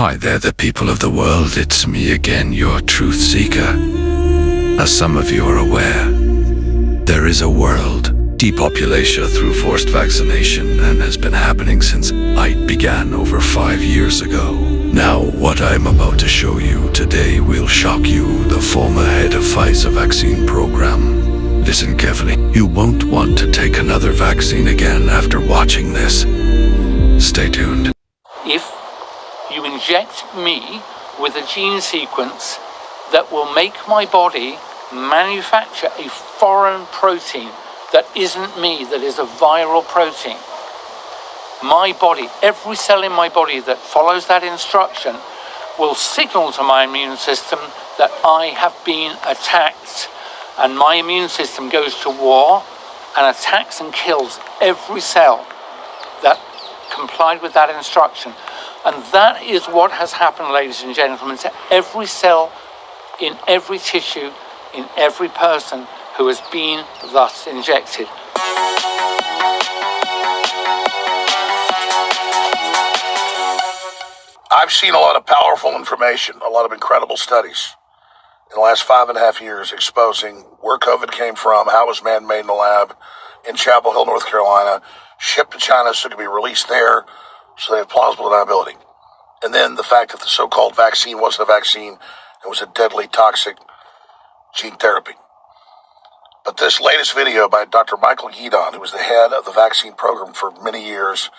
Hi there, the people of the world. It's me again, your truth seeker. As some of you are aware, there is a world depopulation through forced vaccination, and has been happening since it began over 5 years ago. Now, what I'm about to show you today will shock you, the former head of PFIZER vaccine program. Listen carefully. You won't want to take another vaccine again after watching this. Stay tuned. If you inject me with a gene sequence that will make my body manufacture a foreign protein that isn't me, that is a viral protein, my body, every cell in my body that follows that instruction will signal to my immune system that I have been attacked, and my immune system goes to war and attacks and kills every cell that complied with that instruction. And that is what has happened, ladies and gentlemen, to every cell in every tissue in every person who has been thus injected. I've seen a lot of powerful information, a lot of incredible studies in the last 5.5 years exposing where COVID came from, how it was man-made in the lab in Chapel Hill, North Carolina, shipped to China so it could be released there, so they have plausible deniability. And then the fact that the so-called vaccine wasn't a vaccine, it was a deadly, toxic gene therapy. But this latest video by Dr. Michael Yeadon, who was the head of the vaccine program for many years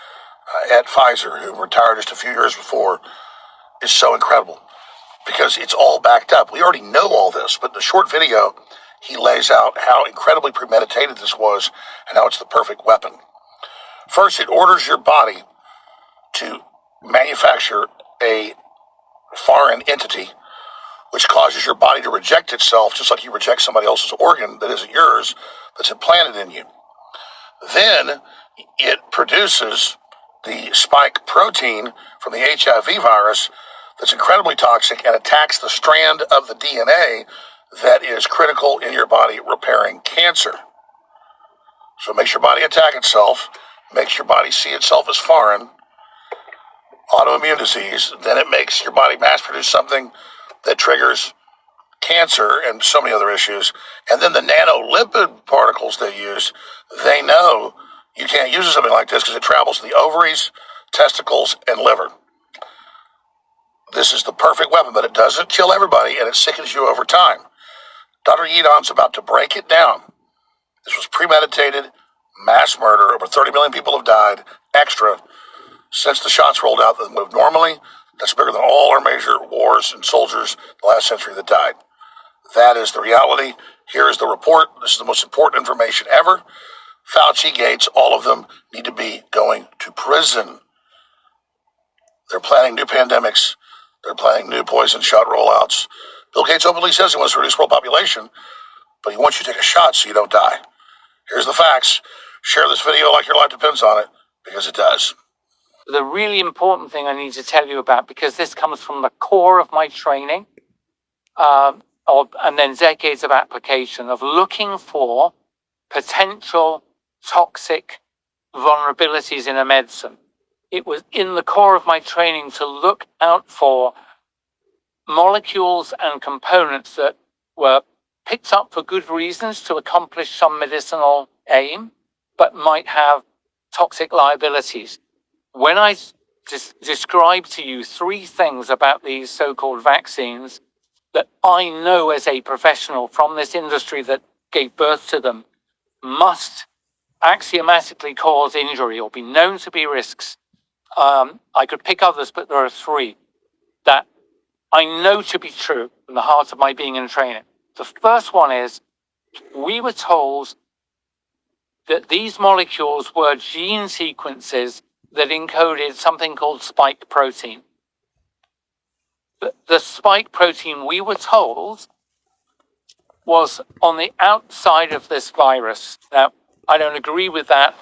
at Pfizer, who retired just a few years before, is so incredible because it's all backed up. We already know all this, but in the short video, he lays out how incredibly premeditated this was and how it's the perfect weapon. First, it orders your body to manufacture a foreign entity, which causes your body to reject itself, just like you reject somebody else's organ that isn't yours, that's implanted in you. Then it produces the spike protein from the HIV virus that's incredibly toxic and attacks the strand of the DNA that is critical in your body repairing cancer. So it makes your body attack itself, makes your body see itself as foreign, autoimmune disease, then it makes your body mass produce something that triggers cancer and so many other issues. And then the nanolipid particles they use, they know you can't use something like this because it travels to the ovaries, testicles, and liver. This is the perfect weapon, but it doesn't kill everybody, and it sickens you over time. Dr. Yeadon's about to break it down. This was premeditated, mass murder. Over 30 million people have died extra since the shots rolled out that moved normally. That's bigger than all our major wars and soldiers in the last century that died. That is the reality. Here is the report. This is the most important information ever. Fauci, Gates, all of them need to be going to prison. They're planning new pandemics. They're planning new poison shot rollouts. Bill Gates openly says he wants to reduce world population, but he wants you to take a shot so you don't die. Here's the facts. Share this video like your life depends on it, because it does. The really important thing I need to tell you about, because this comes from the core of my training, and then decades of application of looking for potential toxic vulnerabilities in a medicine. It was in the core of my training to look out for molecules and components that were picked up for good reasons to accomplish some medicinal aim, but might have toxic liabilities. When I describe to you 3 things about these so-called vaccines that I know as a professional from this industry that gave birth to them must axiomatically cause injury or be known to be risks. I could pick others, but there are 3 that I know to be true in the heart of my being and training. The first one is, we were told that these molecules were gene sequences that encoded something called spike protein. The spike protein, we were told, was on the outside of this virus. Now, I don't agree with that,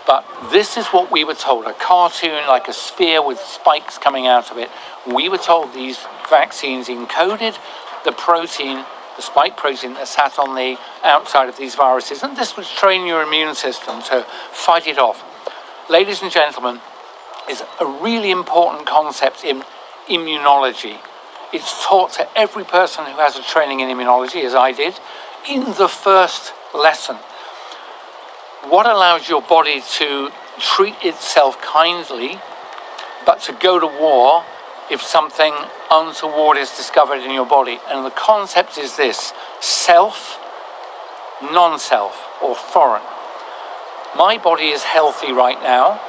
but this is what we were told. A cartoon like a sphere with spikes coming out of it. We were told these vaccines encoded the protein, the spike protein that sat on the outside of these viruses, and this would train your immune system to fight it off. Ladies and gentlemen, is a really important concept in immunology. It's taught to every person who has a training in immunology, as I did, in the first lesson. What allows your body to treat itself kindly, but to go to war if something untoward is discovered in your body? And the concept is this: self, non-self, or foreign. My body is healthy right now.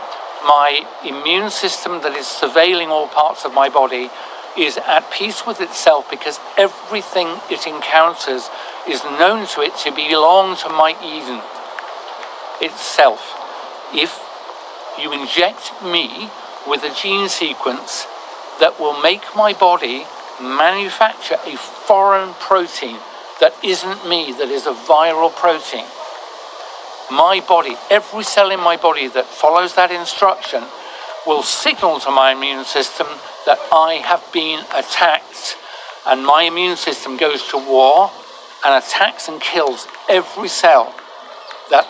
My immune system that is surveilling all parts of my body is at peace with itself, because everything it encounters is known to it to belong to my Yeadon itself. If you inject me with a gene sequence that will make my body manufacture a foreign protein that isn't me, that is a viral protein, my body, every cell in my body that follows that instruction will signal to my immune system that I have been attacked, and my immune system goes to war and attacks and kills every cell that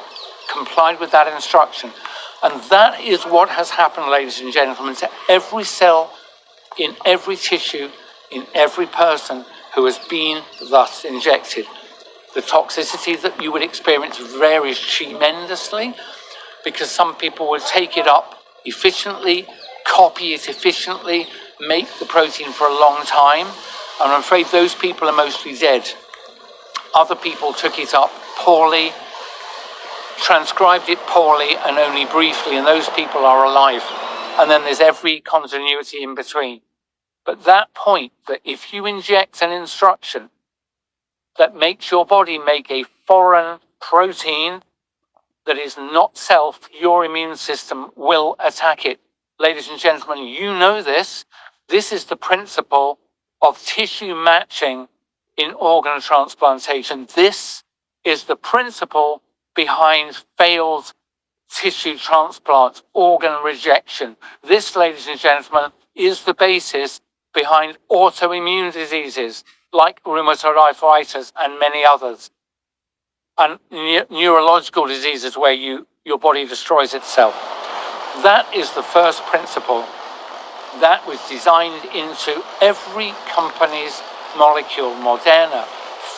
complied with that instruction. And that is what has happened, ladies and gentlemen, to every cell in every tissue in every person who has been thus injected. The toxicity that you would experience varies tremendously, because some people will take it up efficiently, copy it efficiently, make the protein for a long time, and I'm afraid those people are mostly dead. Other people took it up poorly, transcribed it poorly and only briefly, and those people are alive. And then there's every continuity in between. But that point, that if you inject an instruction that makes your body make a foreign protein that is not self, your immune system will attack it. Ladies and gentlemen, you know this. This is the principle of tissue matching in organ transplantation. This is the principle behind failed tissue transplants, organ rejection. This, ladies and gentlemen, is the basis behind autoimmune diseases like rheumatoid arthritis and many others, and neurological diseases where your body destroys itself. That is the first principle that was designed into every company's molecule: Moderna,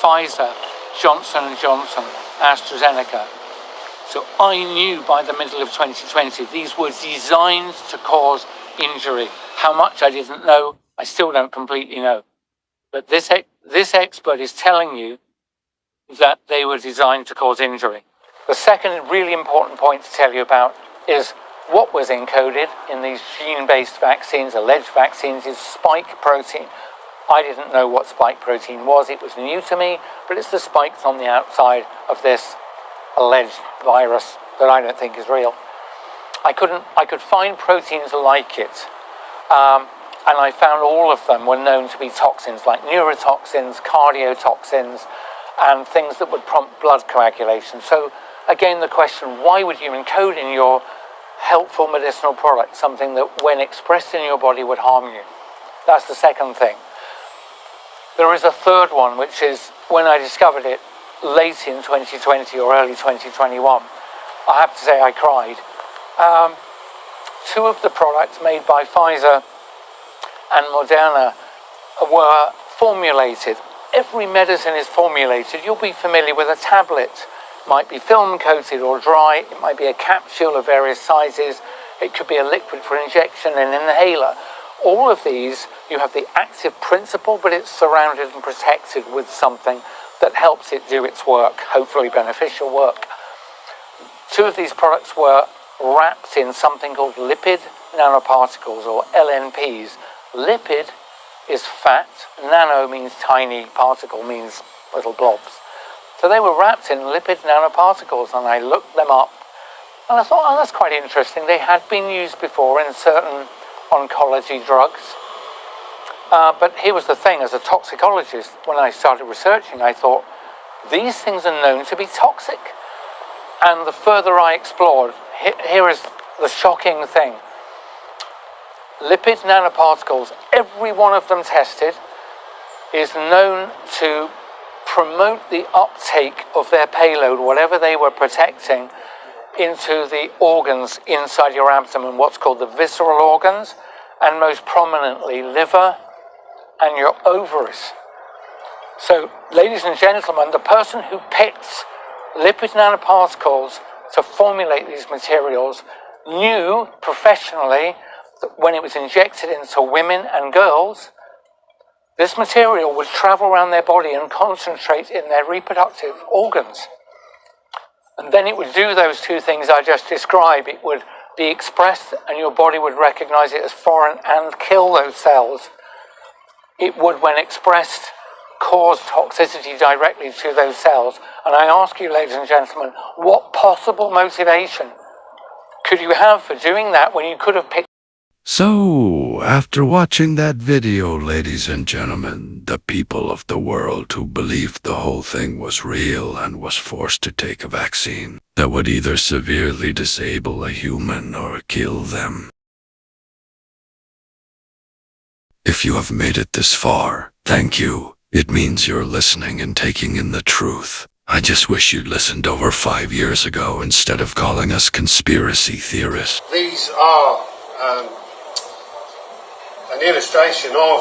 Pfizer, Johnson & Johnson, AstraZeneca. So I knew by the middle of 2020 these were designed to cause injury. How much I didn't know, I still don't completely know. But this expert is telling you that they were designed to cause injury. The second really important point to tell you about is what was encoded in these gene-based vaccines, alleged vaccines, is spike protein. I didn't know what spike protein was. It was new to me, but it's the spikes on the outside of this alleged virus that I don't think is real. I could find proteins like it, and I found all of them were known to be toxins, like neurotoxins, cardiotoxins, and things that would prompt blood coagulation. So again, the question, why would you encode in your helpful medicinal product something that when expressed in your body would harm you? That's the second thing. There is a third one, which is when I discovered it late in 2020 or early 2021, I have to say I cried. Two of the products made by Pfizer and Moderna were formulated. Every medicine is formulated. You'll be familiar with a tablet. It might be film coated or dry. It might be a capsule of various sizes. It could be a liquid for injection, an inhaler. All of these, you have the active principle, but it's surrounded and protected with something that helps it do its work, hopefully beneficial work. Two of these products were wrapped in something called lipid nanoparticles, or LNPs. Lipid is fat, nano means tiny, particle means little blobs. So they were wrapped in lipid nanoparticles, and I looked them up, and I thought, oh, that's quite interesting. They had been used before in certain oncology drugs. But here was the thing, as a toxicologist, when I started researching, I thought, these things are known to be toxic. And the further I explored, here is the shocking thing. Lipid nanoparticles, every one of them tested, is known to promote the uptake of their payload, whatever they were protecting, into the organs inside your abdomen, what's called the visceral organs, and most prominently liver and your ovaries. So, ladies and gentlemen, the person who picks lipid nanoparticles to formulate these materials knew professionally that when it was injected into women and girls, this material would travel around their body and concentrate in their reproductive organs. And then it would do those two things I just described. It would be expressed and your body would recognize it as foreign and kill those cells. It would, when expressed, cause toxicity directly to those cells. And I ask you, ladies and gentlemen, what possible motivation could you have for doing that when you could have picked... So, after watching that video, ladies and gentlemen, the people of the world who believed the whole thing was real and was forced to take a vaccine that would either severely disable a human or kill them. If you have made it this far, thank you. It means you're listening and taking in the truth. I just wish you'd listened over 5 years ago instead of calling us conspiracy theorists. These are an illustration of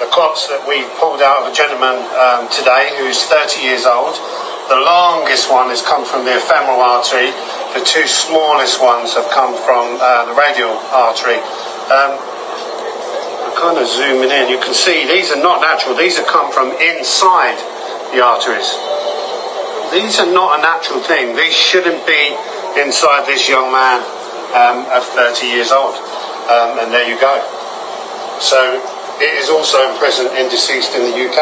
the clots that we pulled out of a gentleman today who's 30 years old. The longest one has come from the femoral artery. The two smallest ones have come from the radial artery. I'm kind of zooming in. You can see these are not natural. These have come from inside the arteries. These are not a natural thing. These shouldn't be inside this young man of 30 years old. And there you go. So it is also present in deceased in the UK.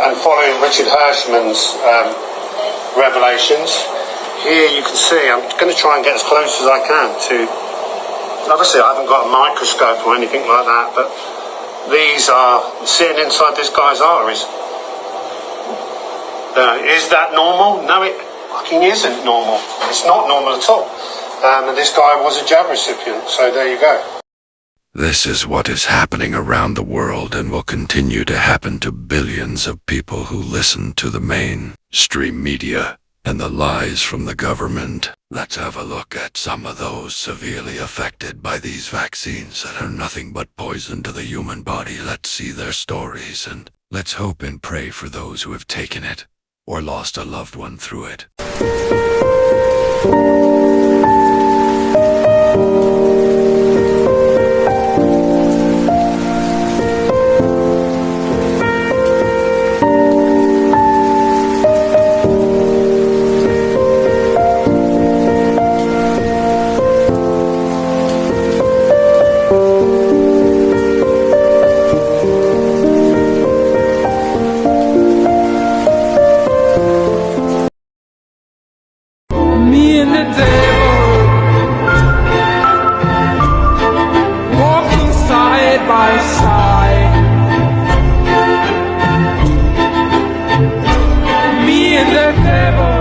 And following Richard Hirschman's revelations, here you can see, I'm going to try and get as close as I can to, obviously I haven't got a microscope or anything like that, but these are sitting inside this guy's arteries. Is that normal? No, it fucking isn't normal. It's not normal at all. And this guy was a jab recipient, so there you go. This is what is happening around the world and will continue to happen to billions of people who listen to the mainstream media and the lies from the government. Let's have a look at some of those severely affected by these vaccines that are nothing but poison to the human body. Let's see their stories and let's hope and pray for those who have taken it or lost a loved one through it. Me and the devil walking side by side. Me and the devil.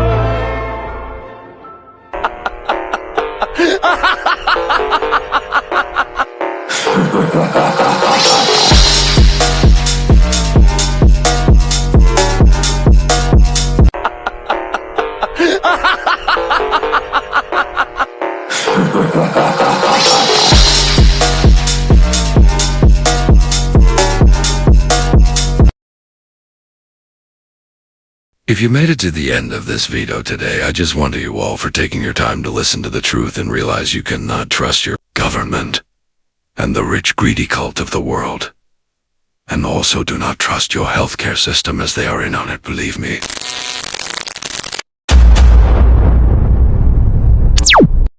If you made it to the end of this video today, I just wonder you all for taking your time to listen to the truth and realize you cannot trust your government and the rich, greedy cult of the world. And also do not trust your healthcare system as they are in on it, believe me.